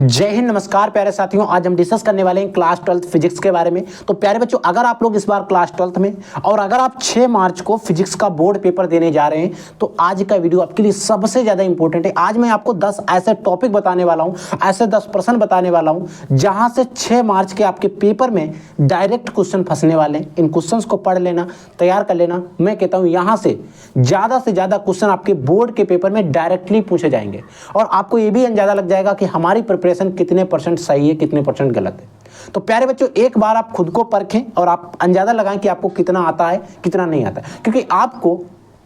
जय हिंद, नमस्कार प्यारे साथियों। आज हम डिस्कस करने वाले हैं क्लास 12 फिजिक्स के बारे में। तो प्यारे बच्चों, अगर आप लोग इस बार क्लास 12 में और अगर आप 6 मार्च को फिजिक्स का बोर्ड पेपर देने जा रहे हैं तो आज का वीडियो आपके लिए सबसे ज्यादा इंपॉर्टेंट है। आज मैं आपको 10 ऐसे टॉपिक बताने वाला हूं, ऐसे 10 प्रश्न बताने वाला हूं जहां से 6 मार्च के आपके पेपर में डायरेक्ट क्वेश्चन फंसने वाले हैं। इन क्वेश्चंस को पढ़ लेना, तैयार कर लेना। मैं कहता हूं यहां से ज्यादा क्वेश्चन आपके बोर्ड के पेपर में डायरेक्टली पूछे जाएंगे और आपको यह भी अंदाजा लग जाएगा कि हमारी प्रिपरेशन कितने परसेंट सही है, कितने परसेंट गलत है। तो प्यारे बच्चों, एक बार आप खुद को परखें और आप अंदाजा लगाएं कि आपको कितना आता है, कितना नहीं आता है। क्योंकि आपको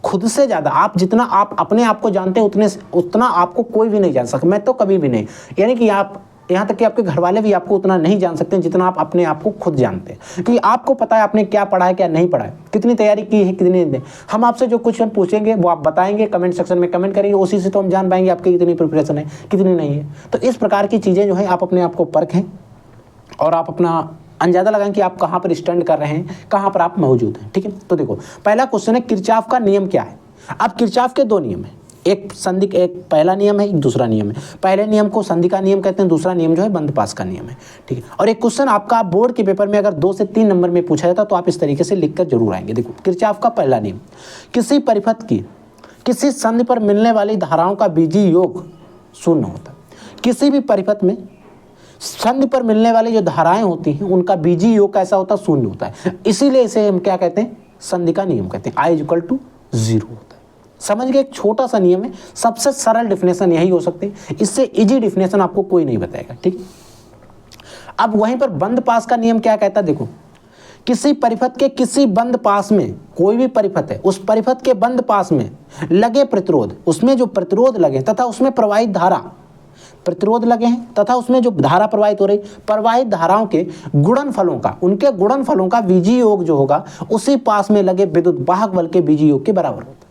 खुद से ज्यादा, आप जितना आप अपने आप को जानते हैं उतना आपको कोई भी नहीं जान सकता। मैं तो कभी भी नहीं, यानी कि आप यहाँ तक कि आपके घर वाले भी आपको उतना नहीं जान सकते जितना आप अपने आप को खुद जानते हैं। क्योंकि आपको पता है आपने क्या पढ़ा है, क्या नहीं पढ़ा है, कितनी तैयारी की है, कितनी नहीं। हम आपसे जो क्वेश्चन पूछेंगे वो आप बताएंगे, कमेंट सेक्शन में कमेंट करेंगे, उसी से तो हम जान पाएंगे आपकी कितनी प्रिपरेशन है, कितनी नहीं है। तो इस प्रकार की चीज़ें जो है आप अपने आप को परखें और आप अपना अंदाजा लगाएं कि आप कहाँ पर स्टैंड कर रहे हैं, कहाँ पर आप मौजूद हैं। ठीक है, तो देखो पहला क्वेश्चन है किरचॉफ का नियम क्या है। अब किरचॉफ के दो नियम है, एक पहला नियम है, एक दूसरा नियम है। पहले नियम को संधि का नियम कहते हैं, दूसरा नियम जो है बंद पास का नियम है। ठीक है, और एक क्वेश्चन आपका बोर्ड के पेपर में अगर 2 से 3 नंबर में पूछा जाता तो आप इस तरीके से लिखकर जरूर आएंगे। देखो किरचॉफ का पहला नियम, किसी परिपथ की किसी संधि पर मिलने वाली धाराओं का बीजीय योग शून्य होता। किसी भी परिपथ में संधि पर मिलने वाली जो धाराएं होती हैं उनका बीजीय योग कैसा होता है, शून्य होता है। इसीलिए इसे हम क्या कहते हैं, संधि का नियम कहते हैं। I = 0 होता है। समझ गए, एक छोटा सा नियम है, सबसे सरल डिफिनेशन यही हो सकती है, इससे इजी डिफिनेशन आपको कोई नहीं बताएगा। ठीक, अब वहीं पर बंद पास का नियम क्या कहता है। देखो, किसी परिपथ के किसी बंद पास में, कोई भी परिपथ है उस परिपथ के बंद पास में लगे प्रतिरोध, उसमें जो प्रतिरोध लगे तथा उसमें प्रवाहित धारा, प्रतिरोध लगे हैं तथा उसमें जो धारा प्रवाहित हो रही, प्रवाहित धाराओं के गुणनफलों का, उनके गुणनफलों का बीजीय योग जो होगा उसी पास में लगे विद्युत वाहक बल के बीजीय योग के बराबर होता है।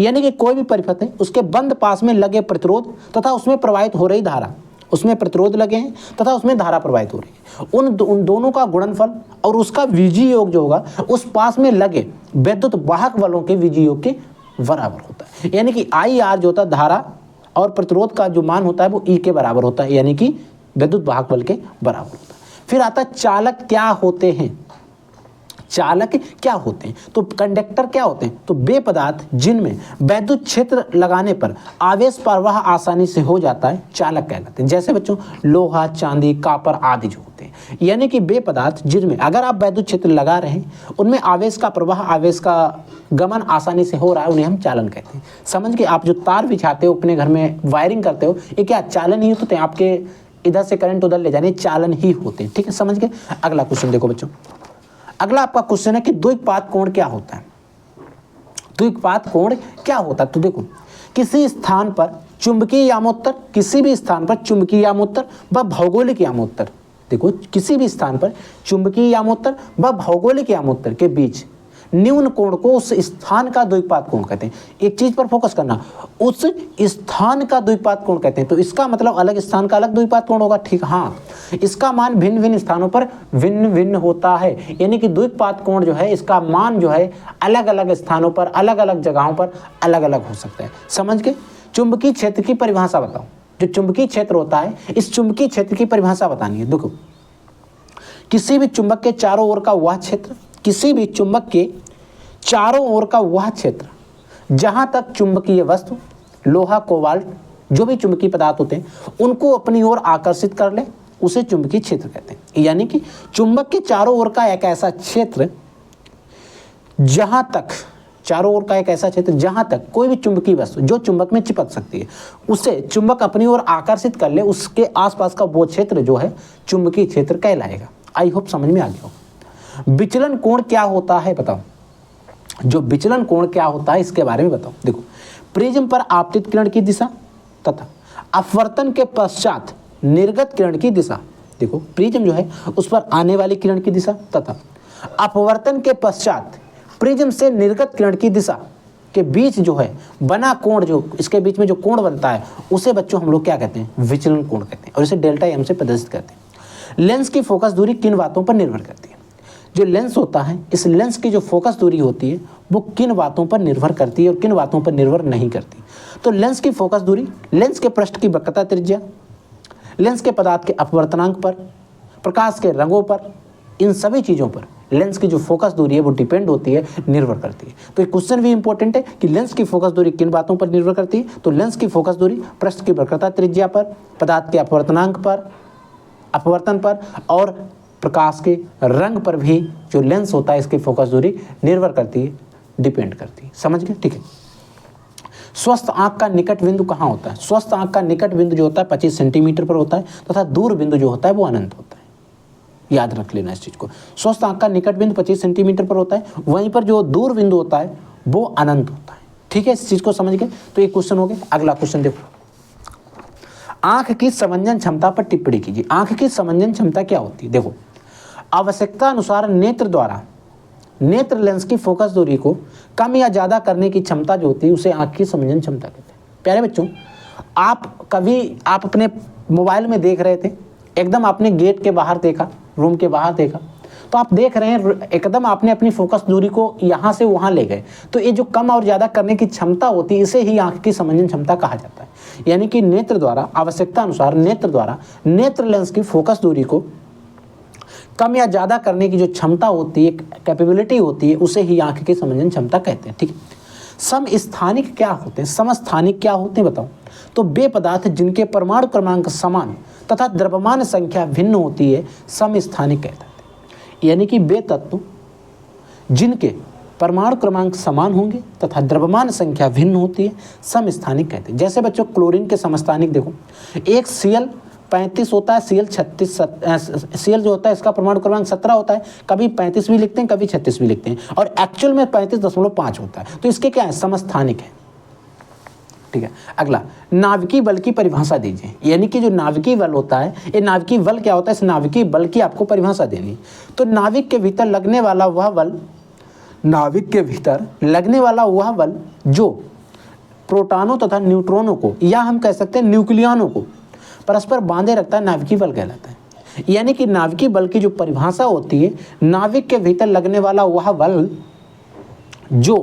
यानी कि कोई भी परिपथ है उसके बंद पास में लगे प्रतिरोध तथा उसमें प्रवाहित हो रही धारा, उसमें प्रतिरोध लगे हैं तथा उसमें धारा प्रवाहित हो रही है, उन दोनों का गुणनफल और उसका बीजीय योग जो होगा उस पास में लगे विद्युत वाहक बलों के बीजीय योग के बराबर होता है। यानी कि IR जो होता है धारा और प्रतिरोध का जो मान होता है वो E के बराबर होता है, यानी कि विद्युत वाहक बल के बराबर होता है। फिर आता है चालक क्या होते हैं। चालक क्या होते हैं, तो कंडक्टर क्या होते हैं, तो वे पदार्थ जिनमें वैद्युत क्षेत्र लगाने पर आवेश प्रवाह आसानी से हो जाता है चालक कहलाते हैं। जैसे बच्चों लोहा, चांदी, कॉपर आदि जो होते हैं, यानी कि वे पदार्थ जिनमें अगर आप वैद्युत क्षेत्र लगा रहे हैं उनमें आवेश का प्रवाह, आवेश का गमन आसानी से हो रहा है, उन्हें हम चालन कहते हैं। समझ के, आप जो तार बिछाते हो, अपने घर में वायरिंग करते हो, ये क्या चालन ही होते हैं, आपके इधर से करंट उधर ले जाने चालन ही होते हैं। ठीक है, समझ के। अगला क्वेश्चन देखो बच्चों, अगला आपका क्वेश्चन है कि द्विघात कोण क्या होता है। द्विघात कोण क्या होता है, तो देखो किसी स्थान पर चुंबकीय यामोत्तर, किसी भी स्थान पर चुंबकीय यामोत्तर व भौगोलिक यामोत्तर, देखो किसी भी स्थान पर चुंबकीय यामोत्तर व भौगोलिक यामोत्तर के बीच न्यून कोण को उस स्थान का द्विघात कोण कहते हैं। एक चीज पर फोकस करना, उस स्थान का द्विघात कोण कहते हैं। तो इसका मतलब अलग स्थान का अलग द्विघात कोण होगा। ठीक, हाँ, इसका मान भिन्न भिन्न स्थानों पर भिन्न भिन्न होता है। यानी कि द्विघात कोण जो है इसका मान जो है अलग अलग स्थानों पर, अलग अलग जगहों पर अलग अलग हो सकता है। समझ के। चुंबकीय क्षेत्र की परिभाषा बताओ। जो चुंबकीय क्षेत्र होता है, इस चुंबकीय क्षेत्र की परिभाषा बतानी है। देखो, किसी भी चुंबक के चारों ओर का वह क्षेत्र, किसी भी चुंबक के चारों ओर का वह क्षेत्र जहां तक चुंबकीय वस्तु, लोहा, कोबाल्ट, जो भी चुंबकीय पदार्थ होते हैं उनको अपनी ओर आकर्षित कर ले, उसे चुंबकीय क्षेत्र कहते हैं। यानी कि चुंबक के चारों ओर का एक ऐसा क्षेत्र जहां तक, चारों ओर का एक ऐसा क्षेत्र जहां तक कोई भी चुंबकीय वस्तु जो चुंबक में चिपक सकती है उसे चुंबक अपनी ओर आकर्षित कर ले, उसके आसपास का वो क्षेत्र जो है चुंबकीय क्षेत्र कहलाएगा। आई होप समझ में आ गया हो। विचलन कोण क्या होता है बताओ। जो विचलन कोण क्या होता है इसके बारे में बताओ। देखो, प्रिज्म पर आपतित किरण की दिशा तथा अपवर्तन के पश्चात निर्गत किरण की दिशा, देखो प्रिज्म जो है उस पर आने वाली किरण की दिशा तथा अपवर्तन के पश्चात प्रिज्म से निर्गत किरण की दिशा के बीच जो है बना कोण, जो इसके बीच में जो कोण बनता है उसे बच्चों हम लोग क्या कहते हैं, विचलन कोण कहते हैं, और इसे डेल्टा एम से प्रदर्शित करते हैं। लेंस की फोकस दूरी किन बातों पर निर्भर करती है। जो लेंस होता है, इस लेंस की जो फोकस दूरी होती है वो किन बातों पर निर्भर करती है और किन बातों पर निर्भर नहीं करती। तो लेंस की फोकस दूरी, लेंस के पृष्ठ की वक्रता त्रिज्या, लेंस के पदार्थ के अपवर्तनांक पर, प्रकाश के रंगों पर, इन सभी चीज़ों पर लेंस की जो फोकस दूरी है वो डिपेंड होती है, निर्भर करती है। तो ये क्वेश्चन भी इंपॉर्टेंट है कि लेंस की फोकस दूरी किन बातों पर निर्भर करती है। तो लेंस की फोकस दूरी पृष्ठ की वक्रता त्रिज्या पर, पदार्थ के अपवर्तनांक पर, अपवर्तन पर और प्रकाश के रंग पर भी जो लेंस होता है इसकी फोकस दूरी निर्भर करती है, डिपेंड करती है। समझ गए? ठीक है। स्वस्थ आंख का निकट बिंदु कहाँ होता है? स्वस्थ आंख का निकट बिंदु जो होता है 25 सेंटीमीटर पर होता है तथा दूर बिंदु जो होता है वो अनंत होता है। याद रख लेना इस चीज को। स्वस्थ आंख का निकट बिंदु 25 सेंटीमीटर पर होता है, वहीं पर जो दूर बिंदु होता है वो अनंत होता है। ठीक है, इस चीज को समझ गए? तो ये क्वेश्चन हो गया। अगला क्वेश्चन देखो, आंख की समंजन क्षमता पर टिप्पणी कीजिए। आंख की समंजन क्षमता क्या होती है? देखो, आवश्यकता अनुसार नेत्र द्वारा नेत्र लेंस की फोकस दूरी को कम या ज्यादा करने की क्षमता जो होती है उसे आंख की समंजन क्षमता कहते हैं। प्यारे बच्चों, आप अपने मोबाइल में देख रहे थे, एकदम आपने गेट के बाहर देखा, रूम के बाहर देखा, तो आप देख रहे हैं एकदम आपने अपनी फोकस दूरी को यहाँ से वहाँ ले गए, तो ये जो कम और ज़्यादा करने की क्षमता होती है इसे ही आंख की समंजन क्षमता कहा जाता है। यानी कि नेत्र द्वारा आवश्यकता अनुसार नेत्र द्वारा नेत्र लेंस की फोकस दूरी को कम या ज़्यादा करने की जो क्षमता होती है, कैपेबिलिटी होती है, उसे ही आंख की समंजन क्षमता कहते हैं। ठीक है। समस्थानिक क्या होते हैं? समस्थानिक क्या होते हैं बताओ? तो वे पदार्थ जिनके परमाणु क्रमांक समान तथा द्रव्यमान संख्या भिन्न होती है समस्थानिक कहते हैं। यानी कि वे तत्व जिनके परमाणु क्रमांक समान होंगे तथा द्रव्यमान संख्या भिन्न होती है समस्थानिक कहते हैं। जैसे बच्चों क्लोरीन के समस्थानिक देखो, एक Cl35 होता है, Cl जो होता है इसका परमाणु क्रमांक 17 होता है, कभी 35 भी लिखते हैं, कभी 36 भी लिखते हैं, और एक्चुअल में 35.5 होता है। तो इसके क्या है? समस्थानिक है। ठीक है। अगला, नाभिकीय बल की परिभाषा दीजिए। यानी कि जो नाभिकीय बल होता है, ये नाभिकीय बल क्या होता है, इस नाभिकीय बल की आपको परिभाषा देनी। तो नाभिक के भीतर लगने वाला वह बल, नाभिक के भीतर लगने वाला वह बल जो प्रोटॉनों तथा न्यूट्रॉनों को, या हम कह सकते हैं न्यूक्लियनों को परस्पर बांधे रखता है, नाभिकीय बल कहलाता है। यानी कि नाभिकीय बल की जो परिभाषा होती है, नाभिक के भीतर लगने वाला वह बल जो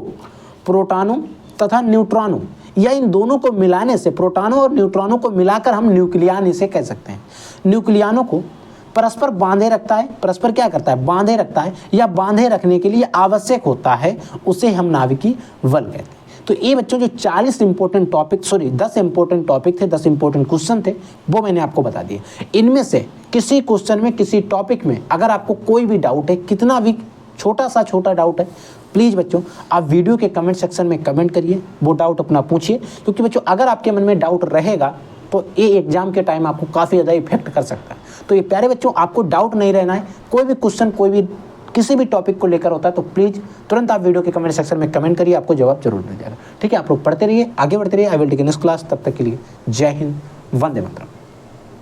प्रोटॉनों तथा न्यूट्रॉनों या इन दोनों को मिलाने से, प्रोटॉनों और न्यूट्रॉनों को मिलाकर हम न्यूक्लियन इसे कह सकते हैं, न्यूक्लियनों को परस्पर बांधे रखता है, परस्पर क्या करता है? बांधे रखता है, या बांधे रखने के लिए आवश्यक होता है, उसे हम नाभिकीय बल कहते हैं। तो ये बच्चों जो 10 इंपॉर्टेंट टॉपिक थे, 10 इंपॉर्टेंट क्वेश्चन थे, वो मैंने आपको बता दिए। इनमें से किसी क्वेश्चन में, किसी टॉपिक में अगर आपको कोई भी डाउट है, कितना भी छोटा डाउट है, प्लीज़ बच्चों आप वीडियो के कमेंट सेक्शन में कमेंट करिए, वो डाउट अपना पूछिए। क्योंकि बच्चों अगर आपके मन में डाउट रहेगा तो ये एग्जाम के टाइम आपको काफ़ी ज़्यादा इफेक्ट कर सकता है। तो ये प्यारे बच्चों, आपको डाउट नहीं रहना है। कोई भी क्वेश्चन, कोई भी किसी भी टॉपिक को लेकर होता है तो प्लीज़ तुरंत आप वीडियो के कमेंट सेक्शन में कमेंट करिए, आपको जवाब जरूर मिल जाएगा। ठीक है, आप लोग पढ़ते रहिए, आगे बढ़ते रहिए। I will take next class. तब तक के लिए जय हिंद, वंदे मातरम।